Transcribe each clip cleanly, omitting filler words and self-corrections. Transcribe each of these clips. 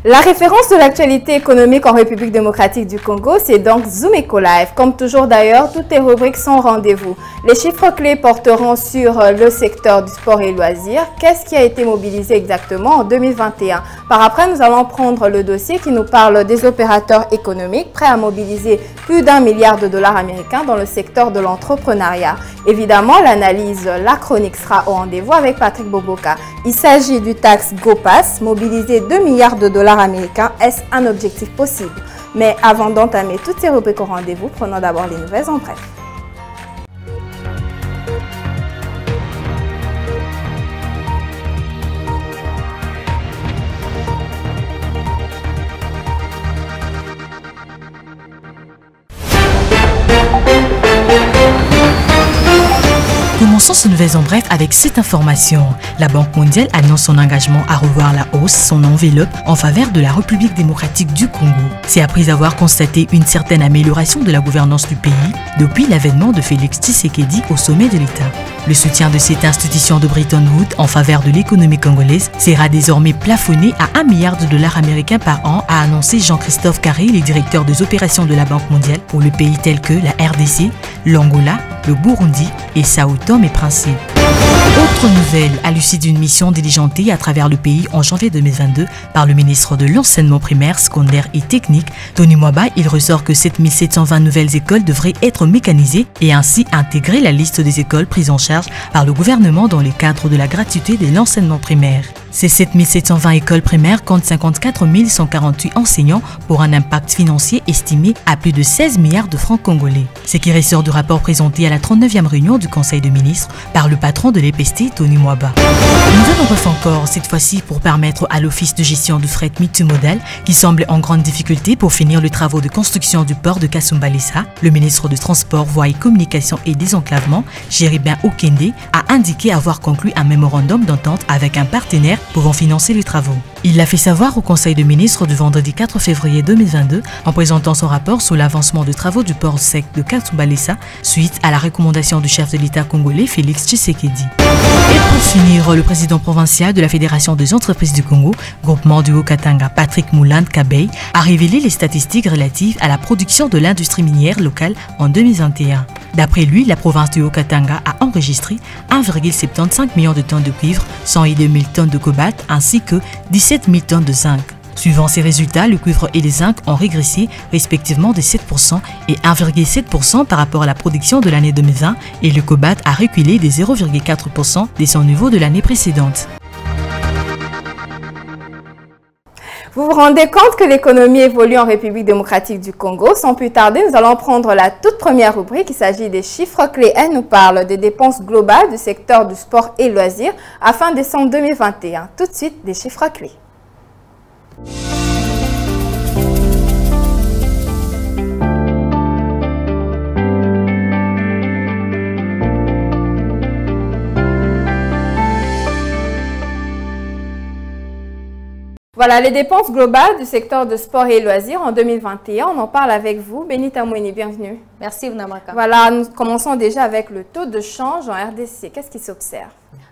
La référence de l'actualité économique en République démocratique du Congo, c'est donc Zoom Eco Live. Comme toujours d'ailleurs, toutes les rubriques sont au rendez-vous. Les chiffres clés porteront sur le secteur du sport et loisirs. Qu'est-ce qui a été mobilisé exactement en 2021? Par après, nous allons prendre le dossier qui nous parle des opérateurs économiques prêts à mobiliser plus d'1 milliard de dollars américains dans le secteur de l'entrepreneuriat. Évidemment, l'analyse, la chronique sera au rendez-vous avec Patrick Boboka. Il s'agit du taxe GoPass, mobiliser 2 milliards de dollars américains. Est-ce un objectif possible? Mais avant d'entamer toutes ces rubriques au rendez-vous, prenons d'abord les nouvelles en bref. Commençons ce nouvelles en bref avec cette information. La Banque mondiale annonce son engagement à revoir la hausse son enveloppe en faveur de la République démocratique du Congo. C'est après avoir constaté une certaine amélioration de la gouvernance du pays depuis l'avènement de Félix Tshisekedi au sommet de l'État. Le soutien de cette institution de Bretton Woods en faveur de l'économie congolaise sera désormais plafonné à 1 milliard de dollars américains par an, a annoncé Jean-Christophe Carré, le directeur des opérations de la Banque mondiale pour le pays tels que la RDC, l'Angola, le Burundi et Sao Tome et Principe. Autre nouvelle, à l'issue d'une mission diligentée à travers le pays en janvier 2022 par le ministre de l'Enseignement primaire, secondaire et technique, Tony Mwaba, il ressort que 7720 nouvelles écoles devraient être mécanisées et ainsi intégrer la liste des écoles prises en charge par le gouvernement dans le cadre de la gratuité de l'enseignement primaire. Ces 7720 écoles primaires comptent 54 148 enseignants pour un impact financier estimé à plus de 16 milliards de francs congolais. Ce qui ressort du rapport présenté à la 39e réunion du Conseil des ministres par le patron de l'EPST, Tony Mwaba. Nous allons bref encore, cette fois-ci pour permettre à l'Office de gestion du fret multimodal, qui semble en grande difficulté pour finir les travaux de construction du port de Kasumbalesa, le ministre du Transport, Voies et Communications et Désenclavement, Chéribin Okende, a indiqué avoir conclu un mémorandum d'entente avec un partenaire pouvant financer les travaux. Il l'a fait savoir au Conseil des ministres du vendredi 4 février 2022 en présentant son rapport sur l'avancement des travaux du port sec de Kasumbalesa suite à la recommandation du chef de l'État congolais Félix Tshisekedi. Et pour finir, le président provincial de la Fédération des entreprises du Congo, groupement du Haut-Katanga, Patrick Moulin-Kabey, a révélé les statistiques relatives à la production de l'industrie minière locale en 2021. D'après lui, la province du Haut-Katanga a enregistré 1,75 million de tonnes de cuivre, 102 000 tonnes de cobalt ainsi que 17 000 tonnes de zinc. Suivant ces résultats, le cuivre et les zinc ont régressé respectivement de 7% et 1,7% par rapport à la production de l'année 2020 et le cobalt a reculé de 0,4% de son niveau de l'année précédente. Vous vous rendez compte que l'économie évolue en République démocratique du Congo? Sans plus tarder, nous allons prendre la toute première rubrique. Il s'agit des chiffres clés. Elle nous parle des dépenses globales du secteur du sport et loisirs à fin décembre 2021. Tout de suite, des chiffres clés. Voilà les dépenses globales du secteur de sport et loisirs en 2021. On en parle avec vous. Benita Moueni, bienvenue. Merci, Vnamaka. Voilà, nous commençons déjà avec le taux de change en RDC. Qu'est-ce qui s'observe?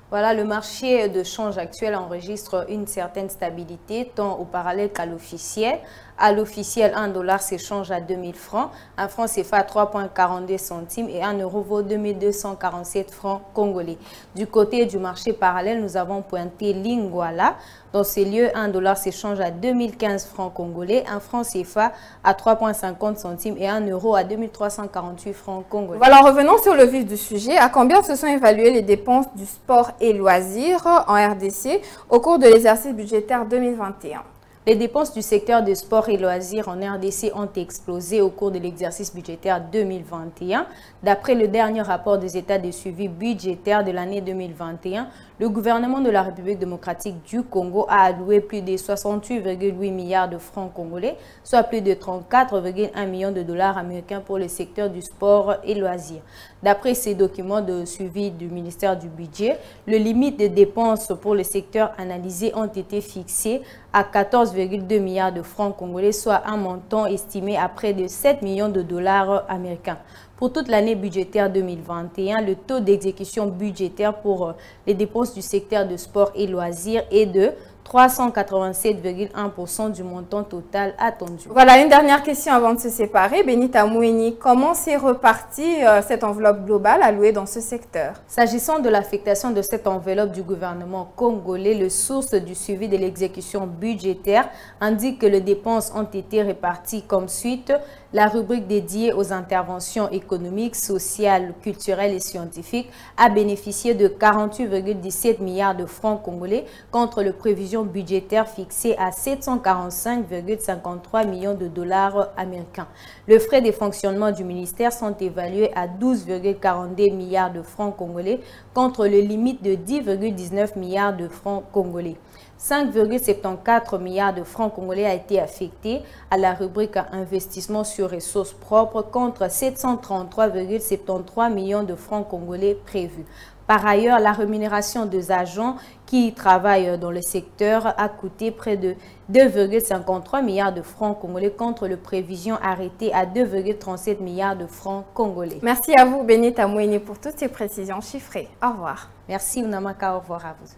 Voilà, le marché de change actuel enregistre une certaine stabilité, tant au parallèle qu'à l'officiel. À l'officiel, 1 dollar s'échange à 2000 francs, un franc CFA à 3,42 centimes et 1 euro vaut 2247 francs congolais. Du côté du marché parallèle, nous avons pointé Lingwala. Dans ces lieux, 1 dollar s'échange à 2015 francs congolais, un franc CFA à 3,50 centimes et 1 euro à 2348 francs congolais. Voilà, revenons sur le vif du sujet. À combien se sont évaluées les dépenses du sport et loisirs en RDC au cours de l'exercice budgétaire 2021? Les dépenses du secteur de sport et loisirs en RDC ont explosé au cours de l'exercice budgétaire 2021. D'après le dernier rapport des états de suivi budgétaire de l'année 2021, le gouvernement de la République démocratique du Congo a alloué plus de 68,8 milliards de francs congolais, soit plus de 34,1 millions de dollars américains pour le secteur du sport et loisirs. D'après ces documents de suivi du ministère du Budget, le limite de dépenses pour le secteur analysé ont été fixés à 14,2 milliards de francs congolais, soit un montant estimé à près de 7 millions de dollars américains. Pour toute l'année budgétaire 2021, le taux d'exécution budgétaire pour les dépenses du secteur de sport et loisirs est de 387,1% du montant total attendu. Voilà, une dernière question avant de se séparer. Benita Moueni, comment s'est repartie cette enveloppe globale allouée dans ce secteur? S'agissant de l'affectation de cette enveloppe du gouvernement congolais, le source du suivi de l'exécution budgétaire indique que les dépenses ont été réparties comme suite. La rubrique dédiée aux interventions économiques, sociales, culturelles et scientifiques a bénéficié de 48,17 milliards de francs congolais contre le prévision budgétaire fixée à 745,53 millions de dollars américains. Les frais de fonctionnement du ministère sont évalués à 12,42 milliards de francs congolais contre le limite de 10,19 milliards de francs congolais. 5,74 milliards de francs congolais a été affecté à la rubrique investissement sur ressources propres contre 733,73 millions de francs congolais prévus. Par ailleurs, la rémunération des agents qui travaillent dans le secteur a coûté près de 2,53 milliards de francs congolais contre les prévisions arrêtées à 2,37 milliards de francs congolais. Merci à vous, Benita Moueni, pour toutes ces précisions chiffrées. Au revoir. Merci, Unamaka. Au revoir à vous.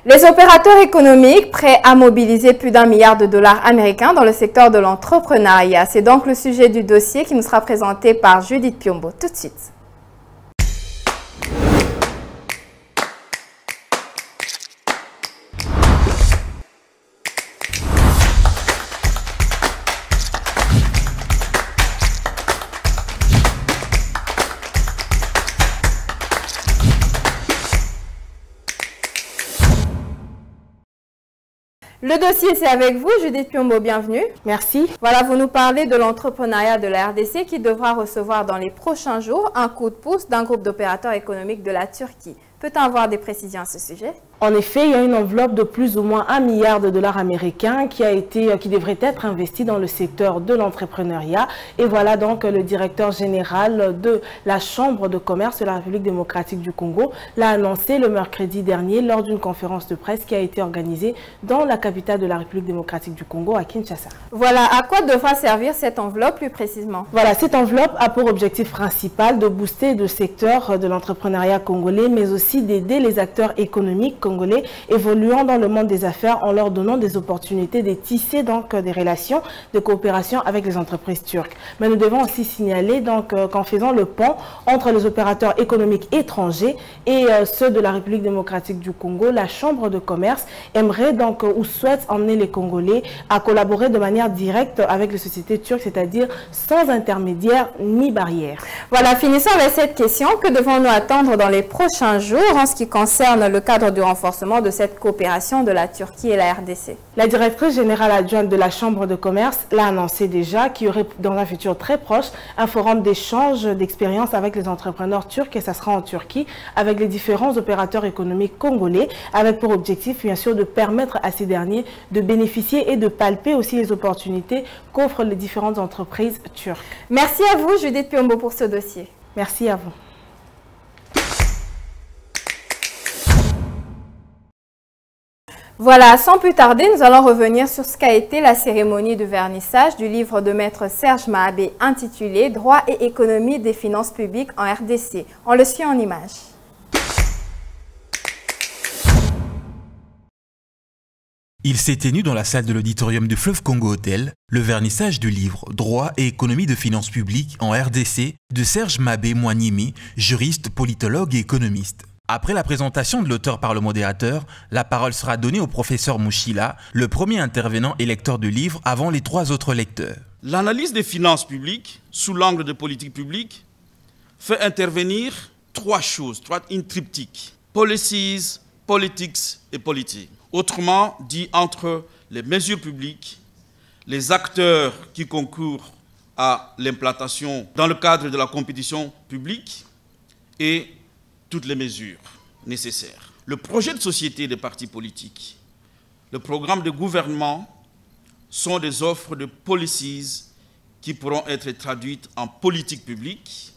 Les opérateurs économiques prêts à mobiliser plus d'1 milliard de dollars américains dans le secteur de l'entrepreneuriat. C'est donc le sujet du dossier qui nous sera présenté par Judith Piombo. Tout de suite. Le dossier, c'est avec vous, Judith Piombo, bienvenue. Merci. Voilà, vous nous parlez de l'entrepreneuriat de la RDC qui devra recevoir dans les prochains jours un coup de pouce d'un groupe d'opérateurs économiques de la Turquie. Peut-on avoir des précisions à ce sujet? En effet, il y a une enveloppe de plus ou moins 1 milliard de dollars américains qui devrait être investie dans le secteur de l'entrepreneuriat. Et voilà donc le directeur général de la Chambre de commerce de la République démocratique du Congo l'a annoncé le mercredi dernier lors d'une conférence de presse qui a été organisée dans la capitale de la République démocratique du Congo, à Kinshasa. Voilà, à quoi devra servir cette enveloppe plus précisément? Voilà, cette enveloppe a pour objectif principal de booster le secteur de l'entrepreneuriat congolais, mais aussi d'aider les acteurs économiques congolais évoluant dans le monde des affaires en leur donnant des opportunités de tisser donc des relations de coopération avec les entreprises turques. Mais nous devons aussi signaler donc qu'en faisant le pont entre les opérateurs économiques étrangers et ceux de la République démocratique du Congo, la Chambre de commerce aimerait donc ou souhaite emmener les Congolais à collaborer de manière directe avec les sociétés turques, c'est-à-dire sans intermédiaire ni barrière. Voilà, finissons avec cette question. Que devons-nous attendre dans les prochains jours en ce qui concerne le cadre du renforcement de cette coopération de la Turquie et la RDC? La directrice générale adjointe de la Chambre de commerce l'a annoncé déjà qu'il y aurait dans un futur très proche un forum d'échange d'expériences avec les entrepreneurs turcs et ça sera en Turquie avec les différents opérateurs économiques congolais avec pour objectif bien sûr de permettre à ces derniers de bénéficier et de palper aussi les opportunités qu'offrent les différentes entreprises turques. Merci à vous Judith Piombo pour ce dossier. Merci à vous. Voilà, sans plus tarder, nous allons revenir sur ce qu'a été la cérémonie de vernissage du livre de maître Serge Mahabé intitulé « Droit et économie des finances publiques en RDC ». On le suit en images. Il s'est tenu dans la salle de l'auditorium du Fleuve Congo Hotel le vernissage du livre « Droit et économie de finances publiques en RDC » de Serge Mahabé Moignimi, juriste, politologue et économiste. Après la présentation de l'auteur par le modérateur, la parole sera donnée au professeur Mouchila, le premier intervenant et lecteur du livre avant les 3 autres lecteurs. L'analyse des finances publiques, sous l'angle de politique publique, fait intervenir 3 choses, 3 triptyques. Policies, politics et politique. Autrement dit, entre les mesures publiques, les acteurs qui concourent à l'implantation dans le cadre de la compétition publique et toutes les mesures nécessaires. Le projet de société des partis politiques, le programme de gouvernement sont des offres de policies qui pourront être traduites en politique publique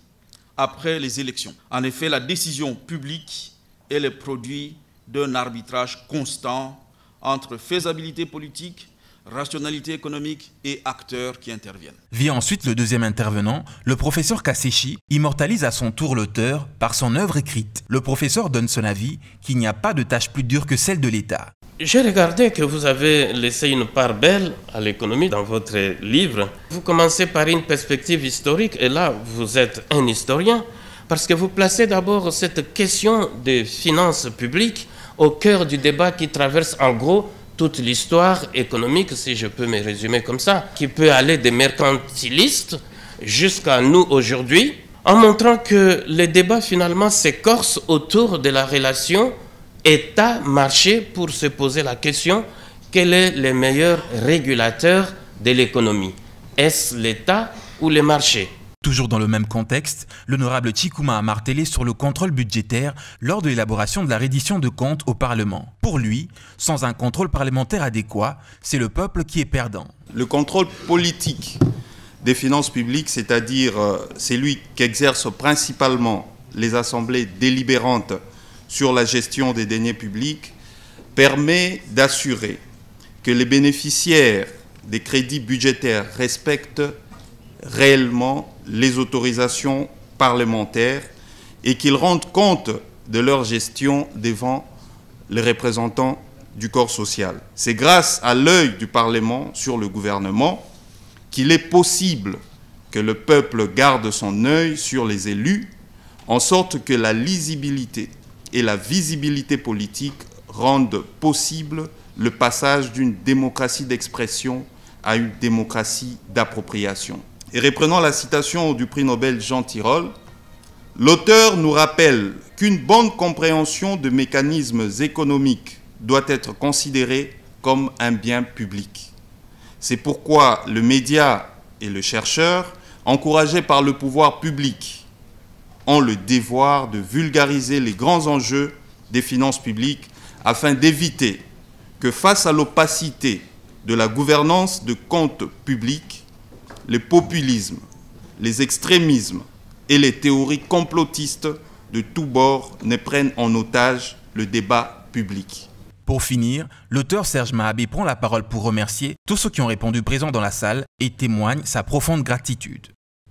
après les élections. En effet, la décision publique est le produit d'un arbitrage constant entre faisabilité politique, rationalité économique et acteurs qui interviennent. Vient ensuite le deuxième intervenant, le professeur Kassechi, immortalise à son tour l'auteur par son œuvre écrite. Le professeur donne son avis qu'il n'y a pas de tâche plus dure que celle de l'État. J'ai regardé que vous avez laissé une part belle à l'économie dans votre livre. Vous commencez par une perspective historique et là, vous êtes un historien parce que vous placez d'abord cette question des finances publiques au cœur du débat qui traverse en gros toute l'histoire économique, si je peux me résumer comme ça, qui peut aller des mercantilistes jusqu'à nous aujourd'hui, en montrant que les débats finalement s'écorcent autour de la relation État-marché pour se poser la question, quel est le meilleur régulateur de l'économie? Est-ce l'État ou les marchés? Toujours dans le même contexte, l'honorable Tchikouma a martelé sur le contrôle budgétaire lors de l'élaboration de la reddition de comptes au Parlement. Pour lui, sans un contrôle parlementaire adéquat, c'est le peuple qui est perdant. Le contrôle politique des finances publiques, c'est-à-dire celui qu'exercent principalement les assemblées délibérantes sur la gestion des deniers publics, permet d'assurer que les bénéficiaires des crédits budgétaires respectent réellement les autorisations parlementaires et qu'ils rendent compte de leur gestion devant les représentants du corps social. C'est grâce à l'œil du Parlement sur le gouvernement qu'il est possible que le peuple garde son œil sur les élus, en sorte que la lisibilité et la visibilité politique rendent possible le passage d'une démocratie d'expression à une démocratie d'appropriation. Et reprenant la citation du prix Nobel Jean Tirole, l'auteur nous rappelle qu'une bonne compréhension de mécanismes économiques doit être considérée comme un bien public. C'est pourquoi le média et le chercheur, encouragés par le pouvoir public, ont le devoir de vulgariser les grands enjeux des finances publiques afin d'éviter que face à l'opacité de la gouvernance de comptes publics, le populisme, les extrémismes et les théories complotistes de tous bords ne prennent en otage le débat public. Pour finir, l'auteur Serge Mahabé prend la parole pour remercier tous ceux qui ont répondu présents dans la salle et témoigne sa profonde gratitude.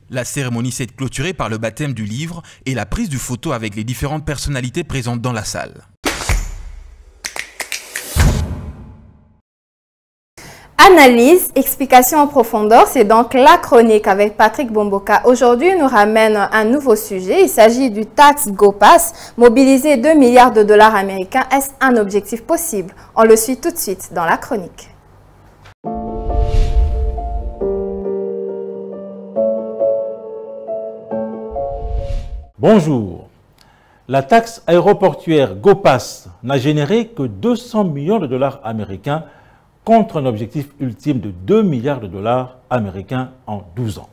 La cérémonie s'est clôturée par le baptême du livre et la prise de photos avec les différentes personnalités présentes dans la salle. Analyse, explication en profondeur, c'est donc la chronique avec Patrick Bomboka. Aujourd'hui, il nous ramène un nouveau sujet. Il s'agit du tax GoPass. Mobiliser 2 milliards de dollars américains, est-ce un objectif possible? On le suit tout de suite dans la chronique. Bonjour. La taxe aéroportuaire GoPass n'a généré que 200 millions de dollars américains contre un objectif ultime de 2 milliards de dollars américains en 12 ans.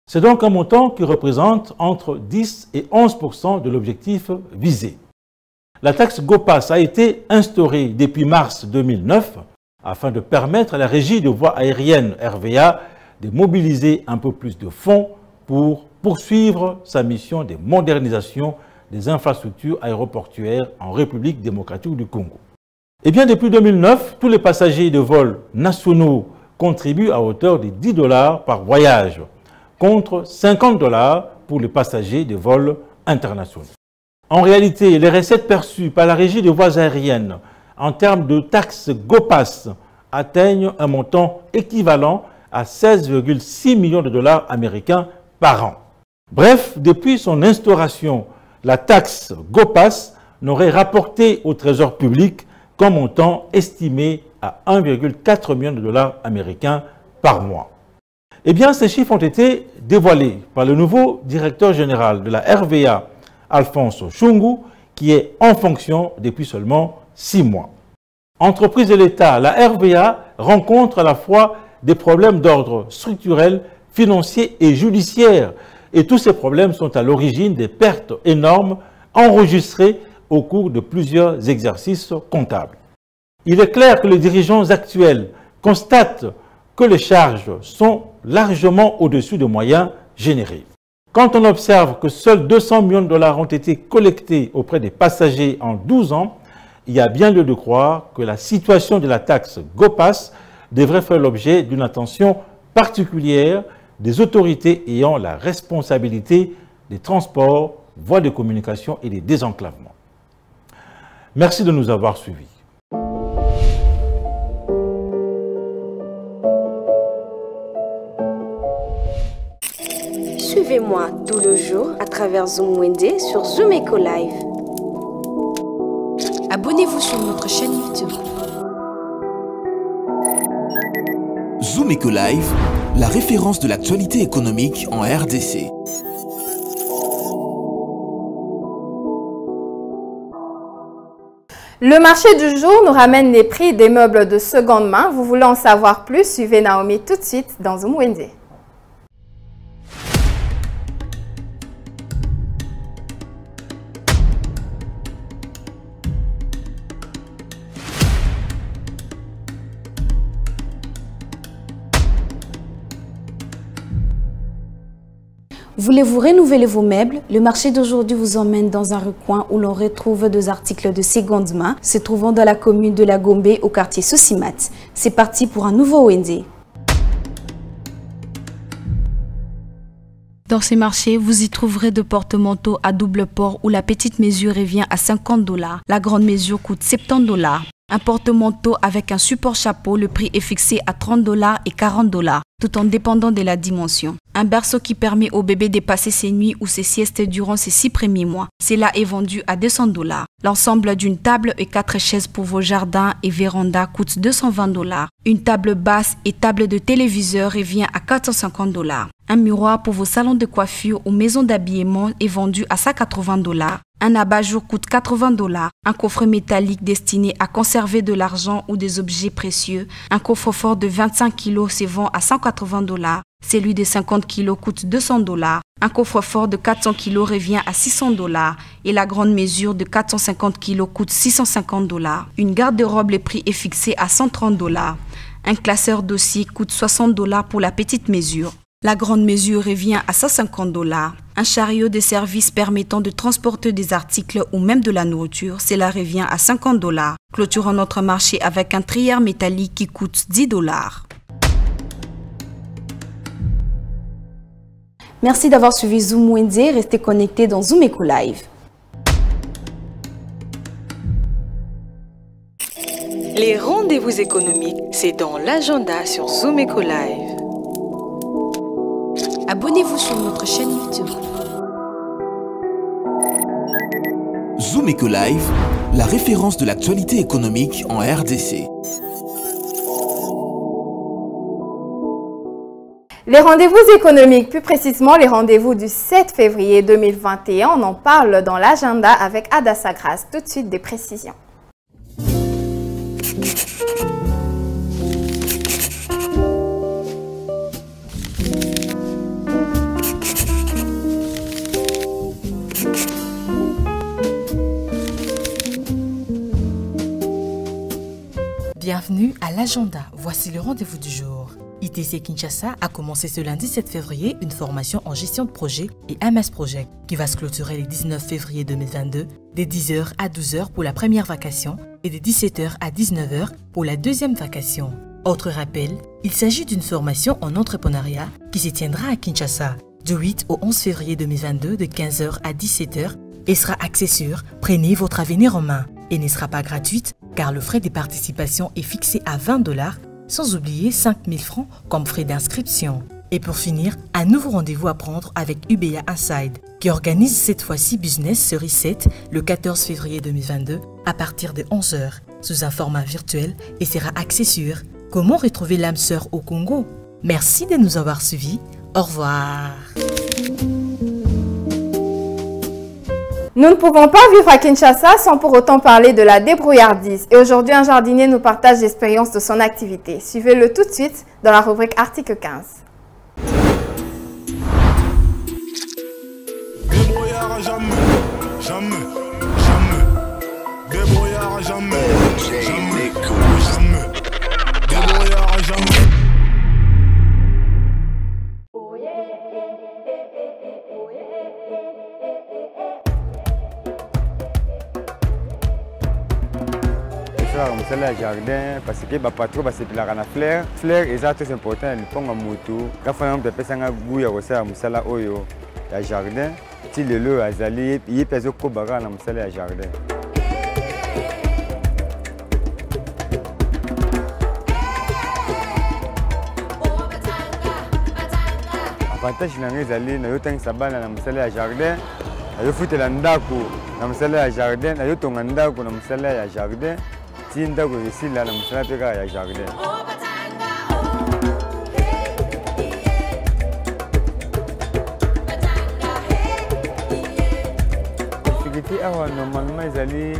C'est donc un montant qui représente entre 10 et 11% de l'objectif visé. La taxe GoPass a été instaurée depuis mars 2009 afin de permettre à la Régie de voies aériennes RVA de mobiliser un peu plus de fonds pour poursuivre sa mission de modernisation des infrastructures aéroportuaires en République démocratique du Congo. Eh bien, depuis 2009, tous les passagers de vols nationaux contribuent à hauteur de 10 $ par voyage, contre 50 $ pour les passagers de vols internationaux. En réalité, les recettes perçues par la Régie des voies aériennes en termes de taxes GoPass atteignent un montant équivalent à 16,6 millions de dollars américains par an. Bref, depuis son instauration, la taxe GoPass n'aurait rapporté au Trésor public qu'un montant estimé à 1,4 million de dollars américains par mois. Eh bien, ces chiffres ont été dévoilés par le nouveau directeur général de la RVA, Alphonse Chungu, qui est en fonction depuis seulement 6 mois. Entreprise de l'État, la RVA rencontre à la fois des problèmes d'ordre structurel, financier et judiciaire, et tous ces problèmes sont à l'origine des pertes énormes enregistrées au cours de plusieurs exercices comptables. Il est clair que les dirigeants actuels constatent que les charges sont largement au-dessus des moyens générés. Quand on observe que seuls 200 millions de dollars ont été collectés auprès des passagers en 12 ans, il y a bien lieu de croire que la situation de la taxe GoPass devrait faire l'objet d'une attention particulière des autorités ayant la responsabilité des transports, voies de communication et des désenclavements. Merci de nous avoir suivis. Suivez-moi tout le jour à travers Zoom Wende sur Zoom Eco Live. Abonnez-vous sur notre chaîne YouTube. Zoom Eco Live, la référence de l'actualité économique en RDC. Le marché du jour nous ramène les prix des meubles de seconde main. Vous voulez en savoir plus? Suivez Naomi tout de suite dans Zoom Wende. Voulez-vous renouveler vos meubles? Le marché d'aujourd'hui vous emmène dans un recoin où l'on retrouve des articles de seconde main se trouvant dans la commune de la Gombe au quartier Sosimat. C'est parti pour un nouveau Wende. Dans ces marchés, vous y trouverez de porte-manteaux à double port où la petite mesure revient à 50 $. La grande mesure coûte 70 $. Un porte-manteau avec un support chapeau, le prix est fixé à 30 $ et 40 $, tout en dépendant de la dimension. Un berceau qui permet au bébé de passer ses nuits ou ses siestes durant ses 6 premiers mois. Cela est vendu à 200 $. L'ensemble d'une table et 4 chaises pour vos jardins et vérandas coûte 220 $. Une table basse et table de téléviseur revient à 450 $. Un miroir pour vos salons de coiffure ou maisons d'habillement est vendu à 180 $. Un abat-jour coûte 80 $. Un coffre métallique destiné à conserver de l'argent ou des objets précieux. Un coffre-fort de 25 kg se vend à 180 $. Celui de 50 kg coûte 200 $. Un coffre-fort de 400 kg revient à 600 $. Et la grande mesure de 450 kg coûte 650 $. Une garde-robe, le prix est fixé à 130 $. Un classeur dossier coûte 60 $ pour la petite mesure. La grande mesure revient à 150 $. Un chariot de service permettant de transporter des articles ou même de la nourriture, cela revient à 50 $. Clôturons notre marché avec un trieur métallique qui coûte 10 $. Merci d'avoir suivi Zoom Wende. Restez connectés dans Zoom Eco Live. Les rendez-vous économiques, c'est dans l'agenda sur Zoom Eco Live. Abonnez-vous sur notre chaîne YouTube. Zoom Eco Live, la référence de l'actualité économique en RDC. Les rendez-vous économiques, plus précisément les rendez-vous du 7 février 2021, on en parle dans l'agenda avec Ada Sagras. Tout de suite des précisions. Bienvenue à l'agenda. Voici le rendez-vous du jour. ITC Kinshasa a commencé ce lundi 7 février une formation en gestion de projet et MS Project qui va se clôturer le 19 février 2022 de 10h à 12h pour la première vacation et de 17h à 19h pour la deuxième vacation. Autre rappel, il s'agit d'une formation en entrepreneuriat qui se tiendra à Kinshasa du 8 au 11 février 2022 de 15h à 17h et sera axée sur « Prenez votre avenir en main » et ne sera pas gratuite car le frais de participation est fixé à 20 $, sans oublier 5 000 francs comme frais d'inscription. Et pour finir, un nouveau rendez-vous à prendre avec UBA Inside, qui organise cette fois-ci Business Série 7 le 14 février 2022 à partir de 11h, sous un format virtuel et sera axé sur « Comment retrouver l'âme sœur au Congo ?» Merci de nous avoir suivis. Au revoir. Nous ne pouvons pas vivre à Kinshasa sans pour autant parler de la débrouillardise. Et aujourd'hui, un jardinier nous partage l'expérience de son activité. Suivez-le tout de suite dans la rubrique Article 15. Débrouillard jamais, jamais, jamais. Débrouillard jamais, jamais, jamais. Débrouillard jamais. musala ya jardin parce que bapatron basepelaka na fleur fleur eza très important na lipongo ya motu kafana moto apesanga goût ya kosala musala oyo ya jardin ti lelo azali ye mpe azokobaka na musala ya jardin. Avantage na ngai ezali nayotangisa bana na musala ya jardin nayofutela ndako na musala ya jardin nayotonga ndako na musala ya jardin ti ndako esila na musala mpe kaka ya jardin. Difficulté awa normalement ezali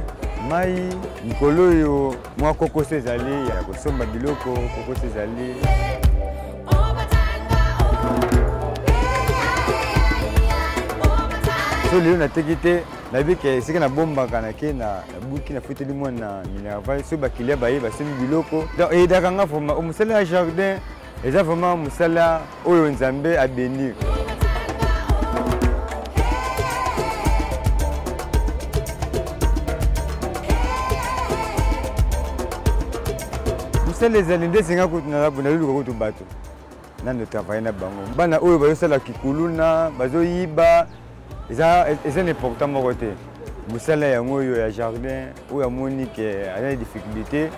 mai likolo oyo mwa kokoso ezali ya kosomba biloko kokoso ezali. So lelo nateki te nayebi ke esika nabombaka nake nabuki nafuteli mwana na minerval so bakilia baye basembi biloko donc eyedaka nga vraimen mosala ya jardin eza vraimen mosala oyo nzambe abenir. mosala ezali nde esenga kutu naluka kutu bato nano travaille na bango bana oyo bazosala kikuluna bazoyiba eza important moko te mosala yango oyo ya jardin oyo amoni ke aza na difficulté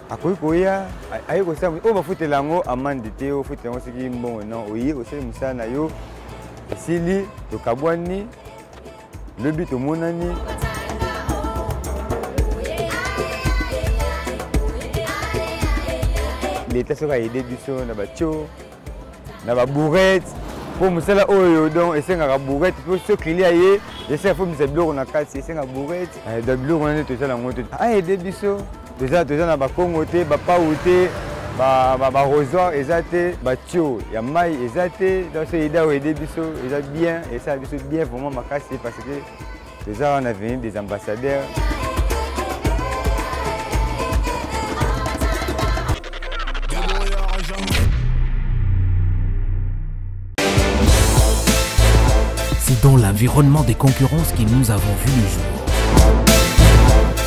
akoki koya aye kosala oyo bafutela yango amande te ofutela yango soki mbongo non oye osali mosala na yo esili tokabwani lobi tomonani. L'État soki aide biso na batio na babourrette po musala oyo donc esengaka bourrette po so client ye esenga fo misa biloko na kati esenga bourrette da biloko wana nde tozala yango te aide biso toza na bakongo te bapau te barosoir eza te batio ya mai eza te donc so aide aide biso eza bien esala biso bien vraiment makasi parce que toza wana venir des ambassadeurs. C'est dans l'environnement des concurrences que nous avons vu le jour.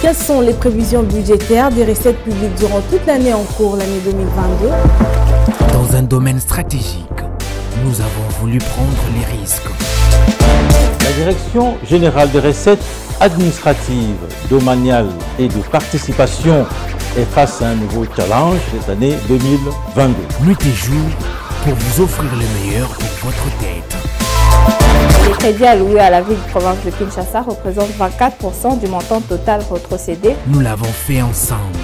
Quelles sont les prévisions budgétaires des recettes publiques durant toute l'année en cours, l'année 2022? Dans un domaine stratégique, nous avons voulu prendre les risques. La Direction générale des recettes administratives, domaniales et de participation est face à un nouveau challenge cette année 2022. Nuit et jour pour vous offrir le meilleur pour votre tête. Les crédits alloués à la ville de province de Kinshasa représentent 24% du montant total retrocédé. Nous l'avons fait ensemble.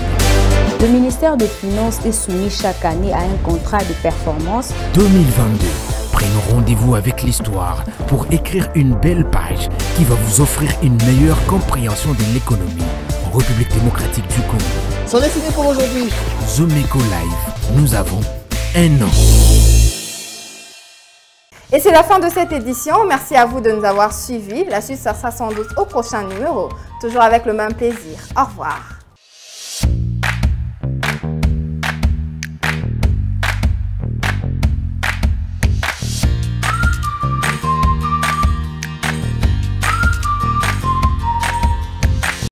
Le ministère des Finances est soumis chaque année à un contrat de performance. 2022. Prenons rendez-vous avec l'histoire pour écrire une belle page qui va vous offrir une meilleure compréhension de l'économie en République démocratique du Congo. C'en est fini pour aujourd'hui. Zomeco Live, nous avons un an. Et c'est la fin de cette édition. Merci à vous de nous avoir suivis. La suite, ça sera sans doute au prochain numéro. Toujours avec le même plaisir. Au revoir.